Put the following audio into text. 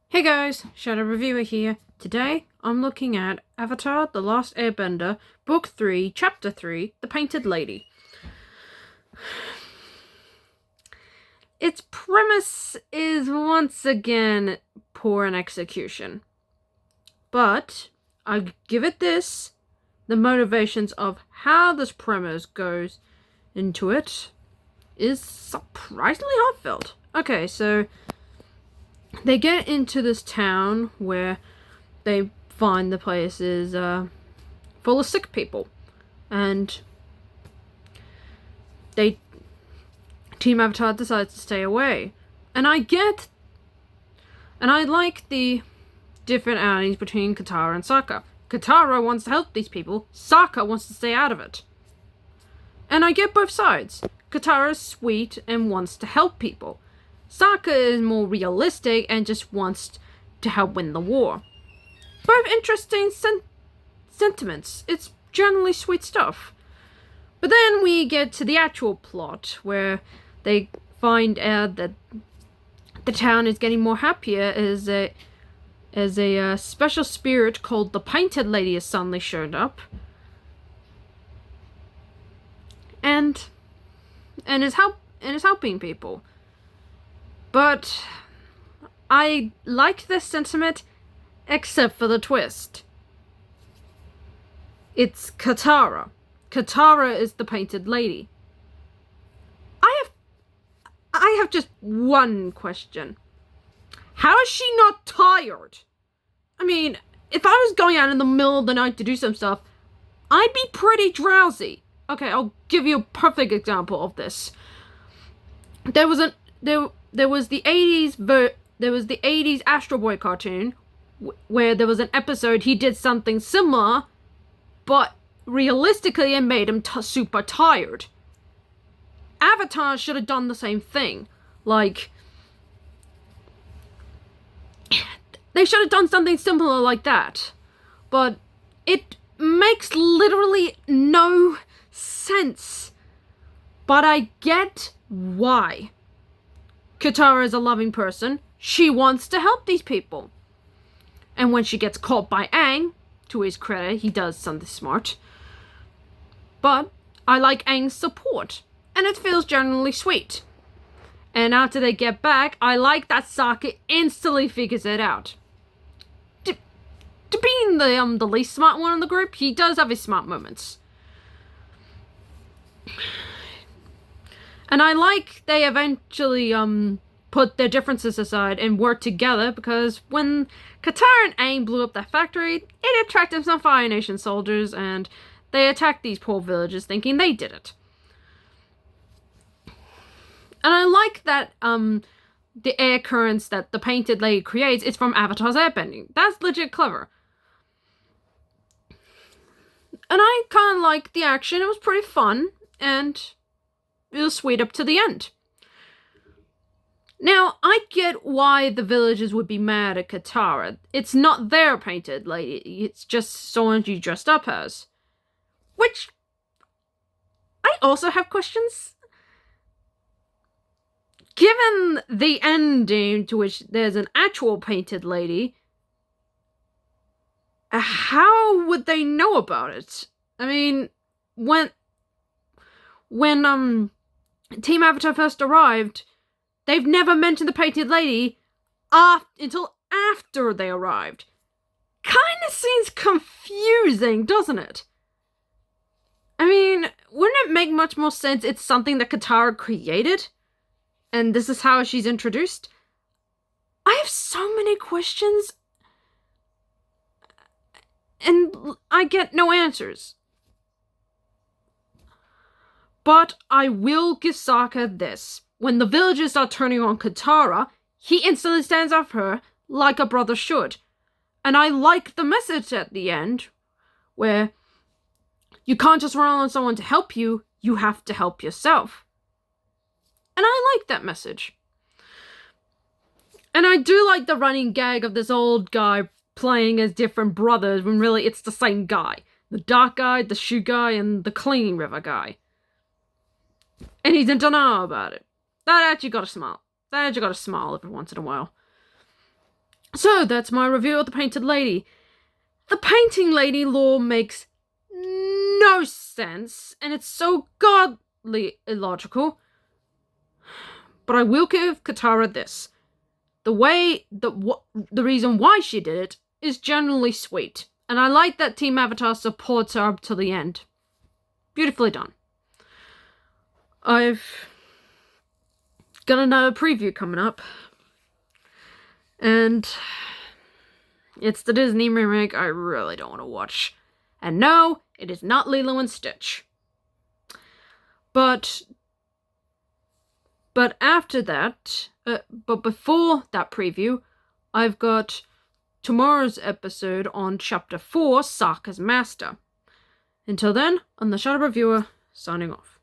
Hey guys, Shadow Reviewer here. Today, I'm looking at Avatar: The Last Airbender, Book 3, Chapter 3, The Painted Lady. Its premise is once again poor in execution. But, I give it this, the motivations of how this premise goes into it is surprisingly heartfelt. Okay, so they get into this town where they find the place is full of sick people, and Team Avatar decides to stay away. And I like the different outings between Katara and Sokka. Katara wants to help these people, Sokka wants to stay out of it. And I get both sides. Katara is sweet and wants to help people. Sokka is more realistic and just wants to help win the war. Both interesting sentiments. It's generally sweet stuff. But then we get to the actual plot, where they find out that the town is getting more happier as a special spirit called the Painted Lady has suddenly showed up. And is helping people. But I like this sentiment, except for the twist. It's Katara. Katara is the Painted Lady. I have just one question. How is she not tired? I mean, if I was going out in the middle of the night to do some stuff, I'd be pretty drowsy. Okay, I'll give you a perfect example of this. There was the 80s Astro Boy cartoon where there was an episode he did something similar, but realistically it made him super tired. Avatar should have done the same thing. Like, they should have done something similar like that. But it makes literally no sense. But I get why. Katara is a loving person. She wants to help these people. And when she gets caught by Aang, to his credit, he does something smart. But I like Aang's support, and it feels genuinely sweet. And after they get back, I like that Sokka instantly figures it out. To being the least smart one in the group, he does have his smart moments. And I like they eventually put their differences aside and work together, because when Katara and Aang blew up that factory, it attracted some Fire Nation soldiers, and they attacked these poor villagers thinking they did it. And I like that the air currents that the Painted Lady creates is from Avatar's airbending. That's legit clever. And I kind of like the action. It was pretty fun, and it was sweet up to the end. Now, I get why the villagers would be mad at Katara. It's not their Painted Lady, it's just someone she dressed up as. Which, I also have questions. Given the ending to which there's an actual Painted Lady, how would they know about it? I mean, when Team Avatar first arrived, they've never mentioned the Painted Lady until after they arrived. Kinda seems confusing, doesn't it? I mean, wouldn't it make much more sense it's something that Katara created? And this is how she's introduced? I have so many questions, and I get no answers. But I will give Sokka this. When the villagers start turning on Katara, he instantly stands up for her like a brother should. And I like the message at the end, where you can't just rely on someone to help you, you have to help yourself. And I like that message. And I do like the running gag of this old guy playing as different brothers when really it's the same guy. The dark guy, the shoe guy, and the clean river guy. And he's in denial about it. That actually got a smile. That actually got a smile every once in a while. So that's my review of the Painted Lady. The Painting Lady lore makes no sense, and it's so godly illogical. But I will give Katara this. The reason why she did it is generally sweet. And I like that Team Avatar supports her up to the end. Beautifully done. I've got another preview coming up. And it's the Disney remake I really don't want to watch. And no, it is not Lilo and Stitch. But after that, but before that preview, I've got tomorrow's episode on Chapter 4, Sokka's Master. Until then, I'm the Shadow Reviewer, signing off.